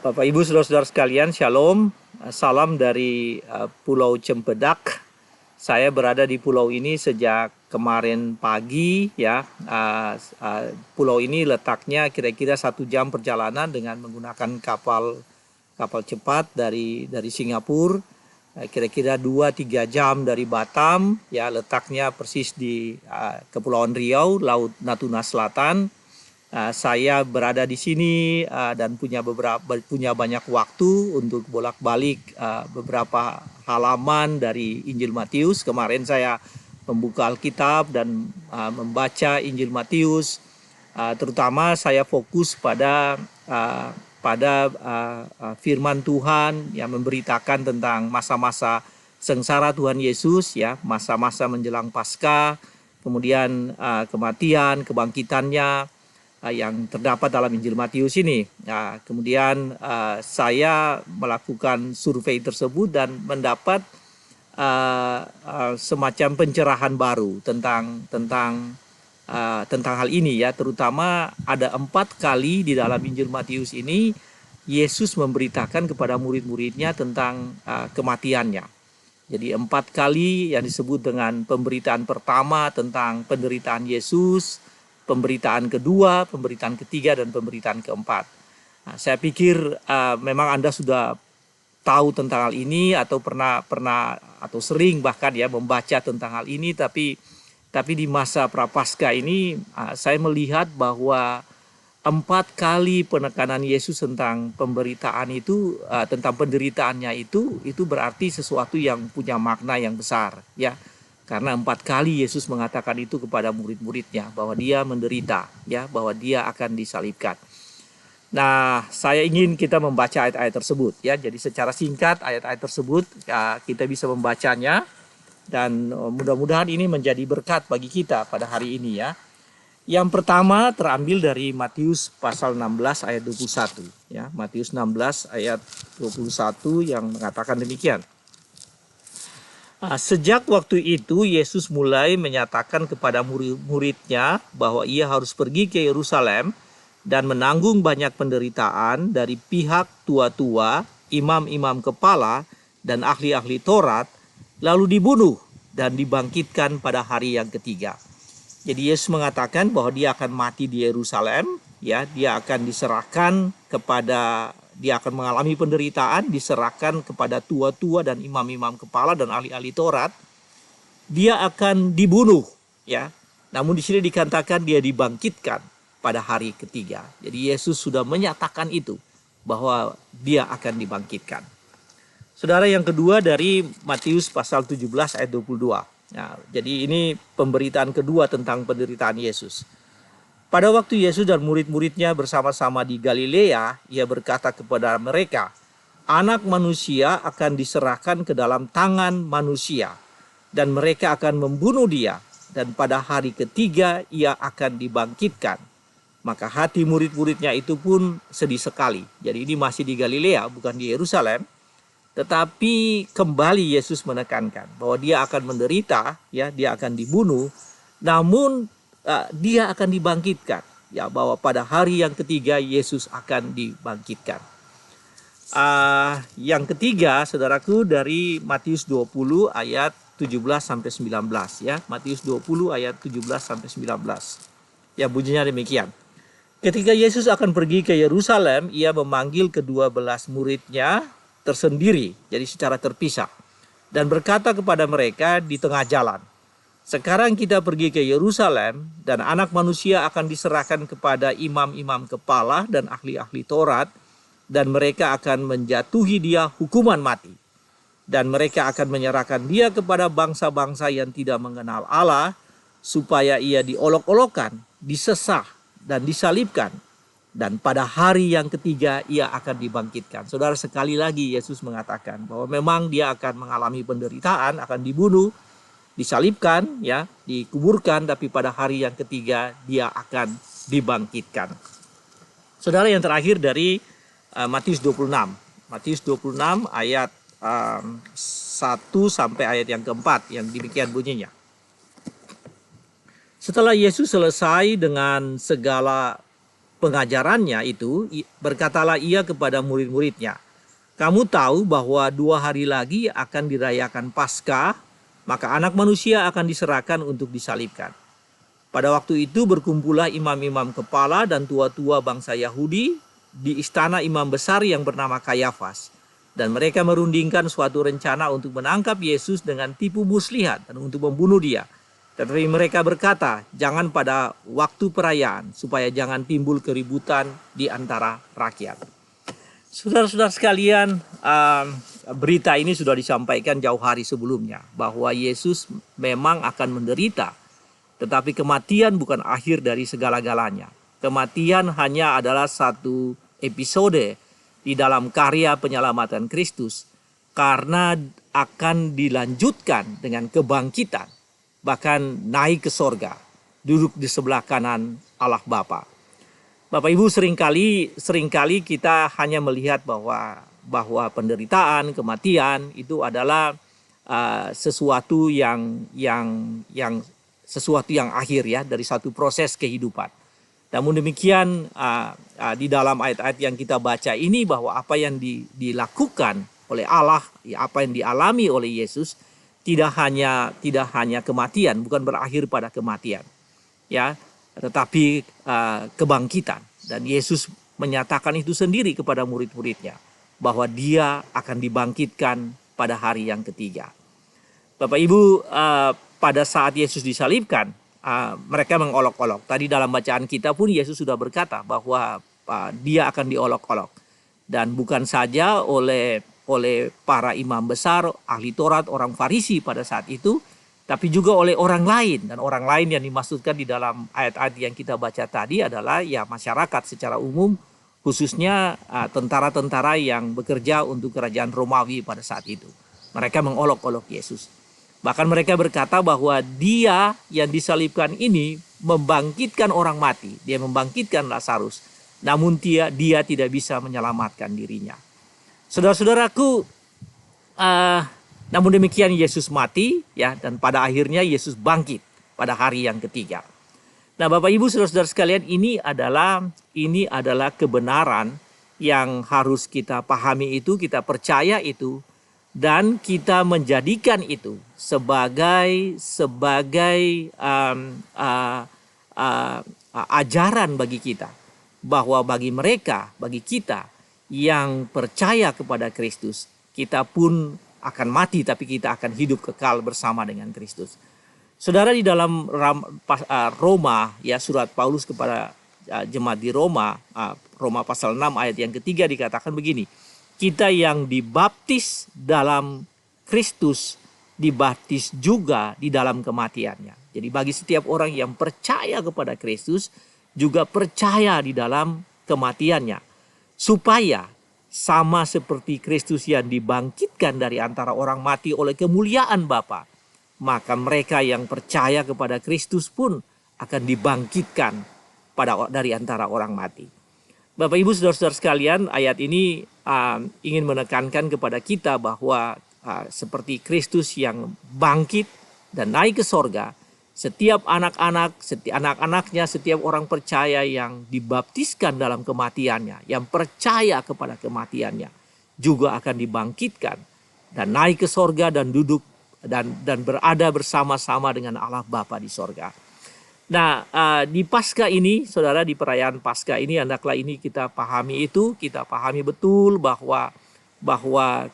Bapak Ibu saudara-saudara sekalian, Shalom. Salam dari Pulau Cempedak. Saya berada di pulau ini sejak kemarin pagi ya. Pulau ini letaknya kira-kira 1 jam perjalanan dengan menggunakan kapal cepat dari Singapura. Kira-kira 2-3 jam dari Batam ya, letaknya persis di Kepulauan Riau, Laut Natuna Selatan. Saya berada di sini dan punya banyak waktu untuk bolak-balik beberapa halaman dari Injil Matius. Kemarin saya membuka Alkitab dan membaca Injil Matius. Terutama saya fokus pada firman Tuhan yang memberitakan tentang masa-masa sengsara Tuhan Yesus ya, masa-masa menjelang Paskah, kemudian kematian, kebangkitannya yang terdapat dalam Injil Matius ini. Kemudian saya melakukan survei tersebut dan mendapat semacam pencerahan baru tentang hal ini ya. Terutama ada 4 kali di dalam Injil Matius ini Yesus memberitakan kepada murid-muridnya tentang kematiannya. Jadi 4 kali yang disebut dengan pemberitaan pertama tentang penderitaan Yesus, pemberitaan kedua, pemberitaan ketiga, dan pemberitaan keempat. Saya pikir memang Anda sudah tahu tentang hal ini atau pernah atau sering bahkan ya membaca tentang hal ini, tapi di masa Prapaskah ini saya melihat bahwa 4 kali penekanan Yesus tentang pemberitaan itu, tentang penderitaannya itu berarti sesuatu yang punya makna yang besar ya. Karena 4 kali Yesus mengatakan itu kepada murid-muridnya bahwa dia menderita ya, bahwa dia akan disalibkan. Nah, saya ingin kita membaca ayat-ayat tersebut ya. Jadi secara singkat ayat-ayat tersebut ya, kita bisa membacanya dan mudah-mudahan ini menjadi berkat bagi kita pada hari ini ya. Yang pertama terambil dari Matius pasal 16 ayat 21 ya. Matius 16 ayat 21 yang mengatakan demikian. Sejak waktu itu Yesus mulai menyatakan kepada murid-muridnya bahwa ia harus pergi ke Yerusalem dan menanggung banyak penderitaan dari pihak tua-tua, imam-imam kepala, dan ahli-ahli Taurat, lalu dibunuh dan dibangkitkan pada hari yang ketiga. Jadi Yesus mengatakan bahwa dia akan mati di Yerusalem, ya, dia akan mengalami penderitaan, diserahkan kepada tua-tua dan imam-imam kepala dan ahli-ahli Taurat. Dia akan dibunuh, ya. Namun di sini dikatakan dia dibangkitkan pada hari ketiga. Jadi Yesus sudah menyatakan itu bahwa dia akan dibangkitkan. Saudara, yang kedua dari Matius pasal 17 ayat 22. Nah, jadi ini pemberitaan kedua tentang penderitaan Yesus. Pada waktu Yesus dan murid-muridnya bersama-sama di Galilea, ia berkata kepada mereka, Anak manusia akan diserahkan ke dalam tangan manusia, dan mereka akan membunuh dia, dan pada hari ketiga ia akan dibangkitkan. Maka hati murid-muridnya itu pun sedih sekali. Jadi ini masih di Galilea, bukan di Yerusalem. Tetapi kembali Yesus menekankan bahwa dia akan menderita, ya, dia akan dibunuh, namun dia akan dibangkitkan, ya, bahwa pada hari yang ketiga Yesus akan dibangkitkan. Yang ketiga, saudaraku, dari Matius 20 ayat 17 sampai 19 ya. Matius 20 ayat 17 sampai 19. Ya, bunyinya demikian. Ketika Yesus akan pergi ke Yerusalem, ia memanggil ke-12 muridnya tersendiri, jadi secara terpisah, dan berkata kepada mereka di tengah jalan, sekarang kita pergi ke Yerusalem dan Anak Manusia akan diserahkan kepada imam-imam kepala dan ahli-ahli Taurat, dan mereka akan menjatuhi dia hukuman mati, dan mereka akan menyerahkan dia kepada bangsa-bangsa yang tidak mengenal Allah, supaya ia diolok-olokkan, disesah, dan disalibkan, dan pada hari yang ketiga ia akan dibangkitkan. Saudara, sekali lagi Yesus mengatakan bahwa memang dia akan mengalami penderitaan, akan dibunuh, disalibkan, ya, dikuburkan, tapi pada hari yang ketiga dia akan dibangkitkan. Saudara, yang terakhir dari Matius 26. Matius 26 ayat 1 sampai ayat yang keempat, yang demikian bunyinya. Setelah Yesus selesai dengan segala pengajarannya itu, berkatalah ia kepada murid-muridnya, "Kamu tahu bahwa 2 hari lagi akan dirayakan Paskah, maka Anak Manusia akan diserahkan untuk disalibkan. Pada waktu itu berkumpullah imam-imam kepala dan tua-tua bangsa Yahudi di istana imam besar yang bernama Kayafas. Dan mereka merundingkan suatu rencana untuk menangkap Yesus dengan tipu muslihat dan untuk membunuh dia. Tetapi mereka berkata, jangan pada waktu perayaan, supaya jangan timbul keributan di antara rakyat." Saudara-saudara sekalian, berita ini sudah disampaikan jauh hari sebelumnya, bahwa Yesus memang akan menderita. Tetapi kematian bukan akhir dari segala-galanya. Kematian hanya adalah satu episode di dalam karya penyelamatan Kristus, karena akan dilanjutkan dengan kebangkitan, bahkan naik ke sorga, duduk di sebelah kanan Allah Bapa. Bapak Ibu, seringkali kita hanya melihat bahwa penderitaan, kematian itu adalah sesuatu yang akhir ya dari satu proses kehidupan. Namun demikian di dalam ayat-ayat yang kita baca ini, bahwa apa yang dilakukan oleh Allah, apa yang dialami oleh Yesus tidak hanya kematian, bukan berakhir pada kematian, ya, tetapi kebangkitan. Dan Yesus menyatakan itu sendiri kepada murid-muridnya, bahwa dia akan dibangkitkan pada hari yang ketiga. Bapak Ibu, pada saat Yesus disalibkan, mereka mengolok-olok. Tadi dalam bacaan kita pun Yesus sudah berkata bahwa dia akan diolok-olok. Dan bukan saja oleh para imam besar, ahli Taurat, orang Farisi pada saat itu, tapi juga oleh orang lain. Dan orang lain yang dimaksudkan di dalam ayat-ayat yang kita baca tadi adalah ya masyarakat secara umum, khususnya tentara-tentara yang bekerja untuk kerajaan Romawi pada saat itu. Mereka mengolok-olok Yesus. Bahkan mereka berkata bahwa dia yang disalibkan ini membangkitkan orang mati. Dia membangkitkan Lazarus. Namun dia tidak bisa menyelamatkan dirinya. Saudara-saudaraku, namun demikian Yesus mati, ya, dan pada akhirnya Yesus bangkit pada hari yang ketiga. Nah, Bapak Ibu, saudara-saudara sekalian, ini adalah kebenaran yang harus kita pahami itu, kita percaya itu, dan kita menjadikan itu sebagai ajaran bagi kita, bahwa bagi kita yang percaya kepada Kristus, kita pun akan mati tapi kita akan hidup kekal bersama dengan Kristus. Saudara, di dalam Roma, ya, surat Paulus kepada jemaat di Roma, Roma pasal 6 ayat yang ketiga dikatakan begini, kita yang dibaptis dalam Kristus dibaptis juga di dalam kematiannya. Jadi bagi setiap orang yang percaya kepada Kristus juga percaya di dalam kematiannya, supaya sama seperti Kristus yang dibangkitkan dari antara orang mati oleh kemuliaan Bapa, maka mereka yang percaya kepada Kristus pun akan dibangkitkan dari antara orang mati. Bapak Ibu, saudara-saudara sekalian, ayat ini ingin menekankan kepada kita bahwa seperti Kristus yang bangkit dan naik ke sorga, setiap anak-anaknya, setiap orang percaya yang dibaptiskan dalam kematiannya, yang percaya kepada kematiannya, juga akan dibangkitkan dan naik ke sorga dan duduk dan berada bersama-sama dengan Allah Bapa di sorga. Nah, di Paskah ini, saudara, di perayaan Paskah ini, hendaklah ini kita pahami kita pahami betul bahwa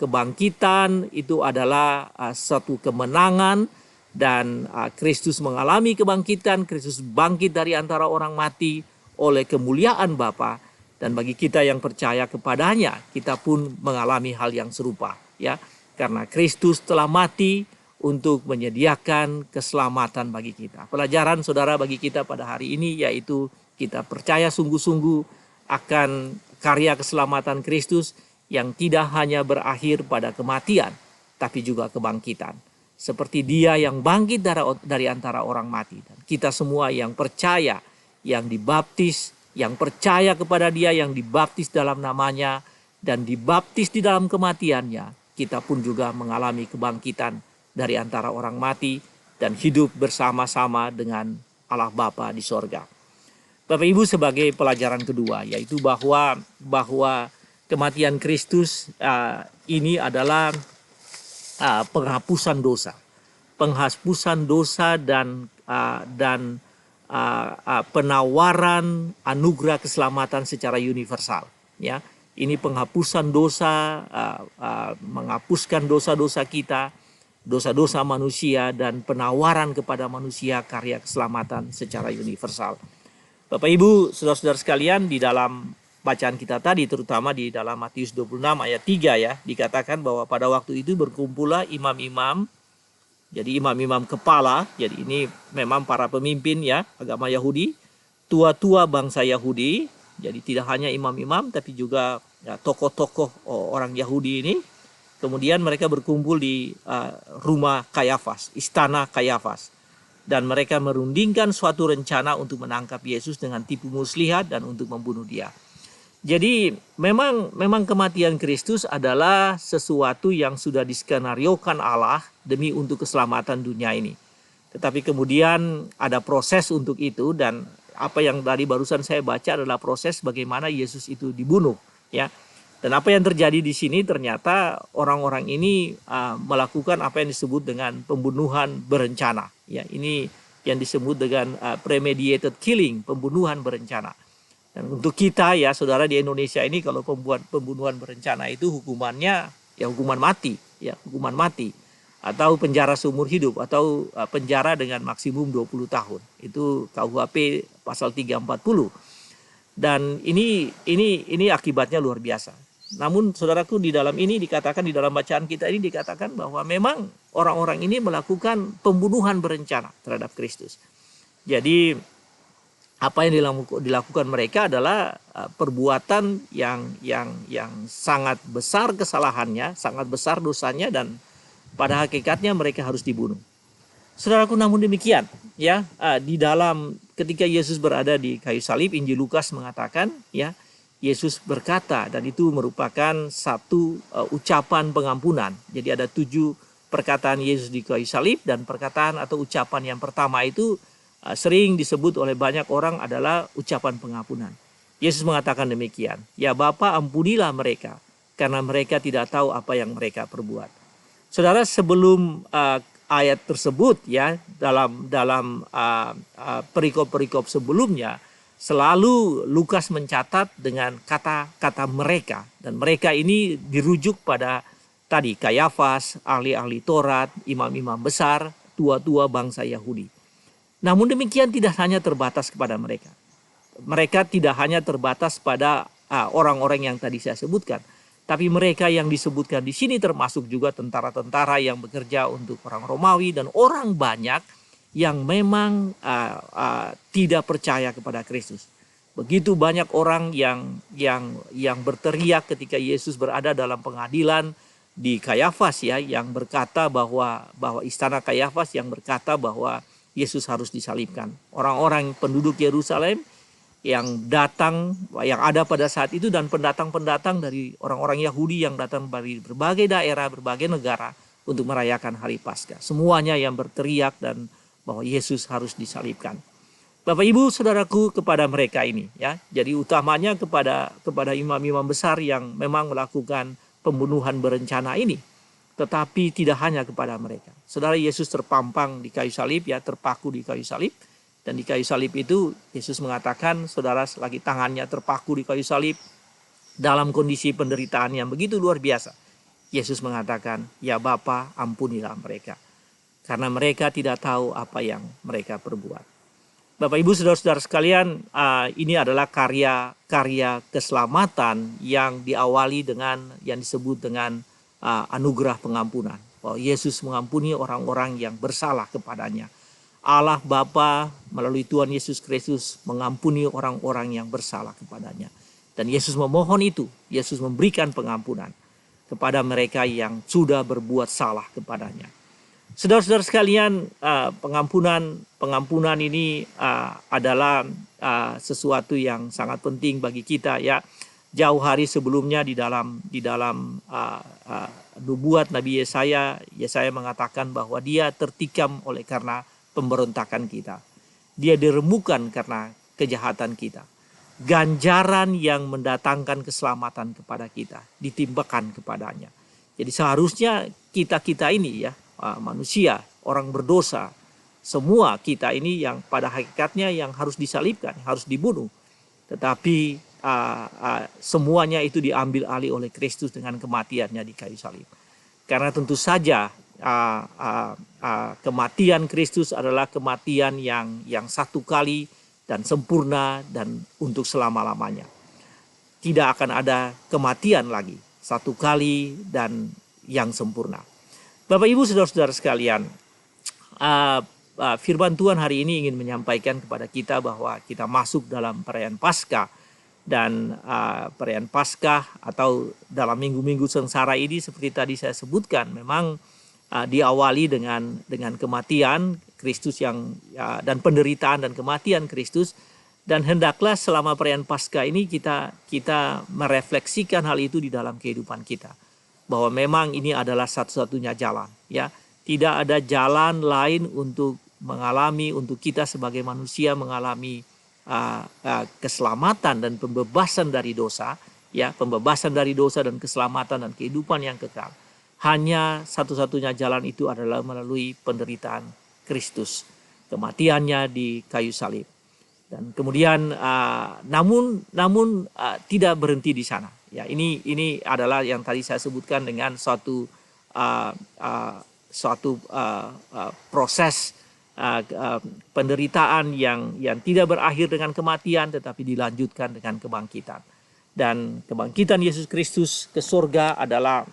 kebangkitan itu adalah satu kemenangan, dan Kristus mengalami kebangkitan, Kristus bangkit dari antara orang mati oleh kemuliaan Bapa, dan bagi kita yang percaya kepadanya, kita pun mengalami hal yang serupa, ya, karena Kristus telah mati untuk menyediakan keselamatan bagi kita. Pelajaran, saudara, bagi kita pada hari ini yaitu kita percaya sungguh-sungguh akan karya keselamatan Kristus yang tidak hanya berakhir pada kematian, tapi juga kebangkitan. Seperti dia yang bangkit dari antara orang mati. Dan kita semua yang percaya, yang dibaptis, yang percaya kepada dia, yang dibaptis dalam namanya, dan dibaptis di dalam kematiannya, kita pun juga mengalami kebangkitan dari antara orang mati dan hidup bersama-sama dengan Allah Bapa di sorga. Bapak Ibu, sebagai pelajaran kedua, yaitu bahwa kematian Kristus ini adalah penghapusan dosa dan penawaran anugerah keselamatan secara universal. Ya, ini penghapusan dosa, menghapuskan dosa-dosa kita, dosa-dosa manusia, dan penawaran kepada manusia karya keselamatan secara universal. Bapak Ibu, saudara-saudara sekalian, di dalam bacaan kita tadi, terutama di dalam Matius 26 ayat 3 ya, dikatakan bahwa pada waktu itu berkumpullah imam-imam, jadi imam-imam kepala, jadi ini memang para pemimpin ya agama Yahudi, tua-tua bangsa Yahudi, jadi tidak hanya imam-imam tapi juga ya, tokoh-tokoh orang Yahudi ini. Kemudian mereka berkumpul di rumah Kayafas, istana Kayafas. Dan mereka merundingkan suatu rencana untuk menangkap Yesus dengan tipu muslihat dan untuk membunuh dia. Jadi memang kematian Kristus adalah sesuatu yang sudah diskenariokan Allah demi untuk keselamatan dunia ini. Tetapi kemudian ada proses untuk itu, dan apa yang tadi barusan saya baca adalah proses bagaimana Yesus itu dibunuh, ya. Dan apa yang terjadi di sini, ternyata orang-orang ini melakukan apa yang disebut dengan pembunuhan berencana. Ya, ini yang disebut dengan premeditated killing, pembunuhan berencana. Dan untuk kita ya saudara di Indonesia ini, kalau pembunuhan berencana itu hukumannya ya hukuman mati, atau penjara seumur hidup, atau penjara dengan maksimum 20 tahun. Itu KUHP pasal 340. Dan ini akibatnya luar biasa. Namun saudaraku, di dalam ini dikatakan, di dalam bacaan kita ini dikatakan bahwa memang orang-orang ini melakukan pembunuhan berencana terhadap Kristus. Jadi apa yang dilakukan mereka adalah perbuatan yang sangat besar kesalahannya, sangat besar dosanya, dan pada hakikatnya mereka harus dibunuh. Saudaraku, namun demikian ya, di dalam ketika Yesus berada di kayu salib, Injil Lukas mengatakan ya, Yesus berkata, dan itu merupakan satu ucapan pengampunan. Jadi ada 7 perkataan Yesus di kayu salib, dan perkataan atau ucapan yang pertama itu sering disebut oleh banyak orang adalah ucapan pengampunan. Yesus mengatakan demikian, ya Bapa, ampunilah mereka, karena mereka tidak tahu apa yang mereka perbuat. Saudara, sebelum ayat tersebut ya, dalam perikop-perikop sebelumnya, selalu Lukas mencatat dengan kata-kata mereka, dan mereka ini dirujuk pada tadi Kayafas, ahli-ahli Taurat, imam-imam besar, tua-tua bangsa Yahudi. Namun demikian tidak hanya terbatas kepada mereka. Mereka tidak hanya terbatas pada orang-orang yang tadi saya sebutkan, tapi mereka yang disebutkan di sini termasuk juga tentara-tentara yang bekerja untuk orang Romawi dan orang banyak yang memang tidak percaya kepada Kristus. Begitu banyak orang yang berteriak ketika Yesus berada dalam pengadilan di Kayafas ya, yang berkata bahwa istana Kayafas yang berkata bahwa Yesus harus disalibkan. Orang-orang penduduk Yerusalem yang datang, yang ada pada saat itu, dan pendatang-pendatang dari orang-orang Yahudi yang datang dari berbagai daerah, berbagai negara untuk merayakan hari Paskah. Semuanya yang berteriak dan bahwa Yesus harus disalibkan. Bapak Ibu saudaraku, kepada mereka ini ya, jadi utamanya kepada imam-imam besar yang memang melakukan pembunuhan berencana ini, tetapi tidak hanya kepada mereka. Saudara, Yesus terpampang di kayu salib ya, terpaku di kayu salib, dan di kayu salib itu Yesus mengatakan, saudara, selagi tangannya terpaku di kayu salib dalam kondisi penderitaan yang begitu luar biasa, Yesus mengatakan, ya Bapa, ampunilah mereka, karena mereka tidak tahu apa yang mereka perbuat. Bapak Ibu saudara-saudara sekalian, ini adalah karya keselamatan yang diawali dengan yang disebut dengan anugerah pengampunan. Bahwa Yesus mengampuni orang-orang yang bersalah kepadanya. Allah Bapa melalui Tuhan Yesus Kristus mengampuni orang-orang yang bersalah kepadanya. Dan Yesus memohon itu, Yesus memberikan pengampunan kepada mereka yang sudah berbuat salah kepadanya. Saudara-saudara sekalian, pengampunan ini adalah sesuatu yang sangat penting bagi kita ya. Jauh hari sebelumnya di dalam nubuat Nabi Yesaya mengatakan bahwa dia tertikam oleh karena pemberontakan kita. Dia diremukkan karena kejahatan kita. Ganjaran yang mendatangkan keselamatan kepada kita ditimpakan kepadanya. Jadi seharusnya kita ini ya, manusia, orang berdosa, semua kita ini yang pada hakikatnya yang harus disalibkan, harus dibunuh. Tetapi semuanya itu diambil alih oleh Kristus dengan kematiannya di kayu salib. Karena tentu saja kematian Kristus adalah kematian yang satu kali dan sempurna dan untuk selama-lamanya. Tidak akan ada kematian lagi, satu kali dan yang sempurna. Bapak Ibu saudara-saudara sekalian, firman Tuhan hari ini ingin menyampaikan kepada kita bahwa kita masuk dalam perayaan Paskah. Dan perayaan Paskah atau dalam minggu-minggu sengsara ini seperti tadi saya sebutkan memang diawali dengan kematian Kristus dan penderitaan dan kematian Kristus, dan hendaklah selama perayaan Paskah ini kita merefleksikan hal itu di dalam kehidupan kita, bahwa memang ini adalah satu-satunya jalan, ya. Tidak ada jalan lain untuk kita sebagai manusia mengalami keselamatan dan pembebasan dari dosa, ya, pembebasan dari dosa dan keselamatan dan kehidupan yang kekal. Hanya satu-satunya jalan itu adalah melalui penderitaan Kristus, kematiannya di kayu salib. Dan kemudian namun tidak berhenti di sana. Ya, ini adalah yang tadi saya sebutkan dengan suatu proses penderitaan yang tidak berakhir dengan kematian, tetapi dilanjutkan dengan kebangkitan. Dan kebangkitan Yesus Kristus ke surga adalah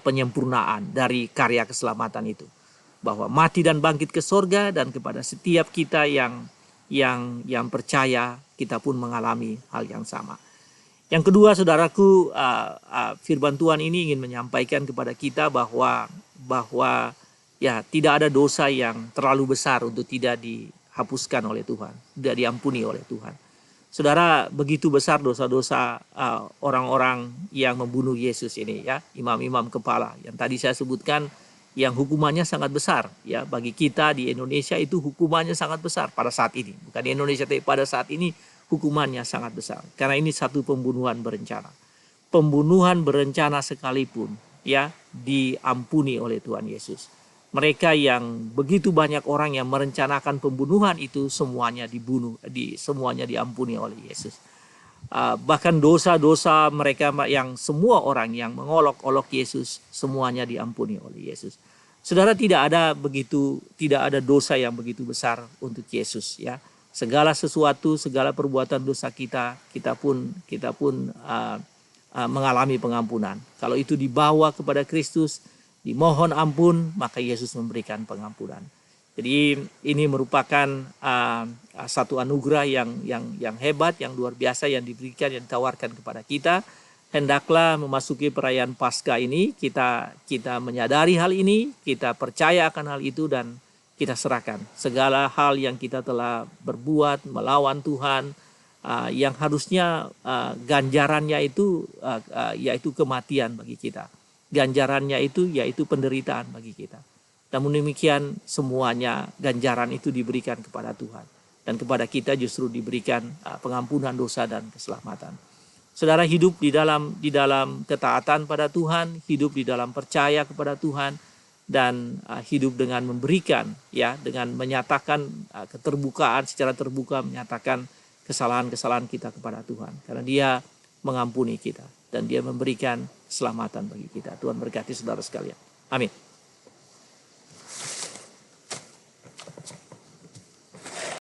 penyempurnaan dari karya keselamatan itu, bahwa mati dan bangkit ke surga, dan kepada setiap kita yang percaya kita pun mengalami hal yang sama. Yang kedua, saudaraku, firman Tuhan ini ingin menyampaikan kepada kita bahwa ya, tidak ada dosa yang terlalu besar untuk tidak dihapuskan oleh Tuhan, tidak diampuni oleh Tuhan. Saudara, begitu besar dosa-dosa orang-orang yang membunuh Yesus ini, ya, imam-imam kepala yang tadi saya sebutkan, yang hukumannya sangat besar, ya, bagi kita di Indonesia itu hukumannya sangat besar pada saat ini. Bukan di Indonesia, tapi pada saat ini hukumannya sangat besar, karena ini satu pembunuhan berencana. Pembunuhan berencana sekalipun, ya, diampuni oleh Tuhan Yesus. Mereka yang begitu banyak orang yang merencanakan pembunuhan itu semuanya dibunuh, semuanya diampuni oleh Yesus. Bahkan dosa-dosa mereka yang semua orang yang mengolok-olok Yesus semuanya diampuni oleh Yesus. Saudara, tidak ada dosa yang begitu besar untuk Yesus, ya. Segala sesuatu, segala perbuatan dosa kita pun mengalami pengampunan. Kalau itu dibawa kepada Kristus, dimohon ampun, maka Yesus memberikan pengampunan. Jadi ini merupakan satu anugerah yang hebat, yang luar biasa yang diberikan, yang ditawarkan kepada kita. Hendaklah memasuki perayaan Paskah ini kita menyadari hal ini, kita percaya akan hal itu, dan kita serahkan segala hal yang kita telah berbuat melawan Tuhan, yang harusnya ganjarannya itu yaitu kematian bagi kita. Ganjarannya itu yaitu penderitaan bagi kita. Namun demikian semuanya ganjaran itu diberikan kepada Tuhan, dan kepada kita justru diberikan pengampunan dosa dan keselamatan. Saudara, hidup di dalam ketaatan pada Tuhan, hidup di dalam percaya kepada Tuhan, dan hidup dengan memberikan, ya, dengan menyatakan keterbukaan, secara terbuka menyatakan kesalahan-kesalahan kita kepada Tuhan, karena Dia mengampuni kita dan Dia memberikan keselamatan bagi kita. Tuhan berkati saudara sekalian. Amin.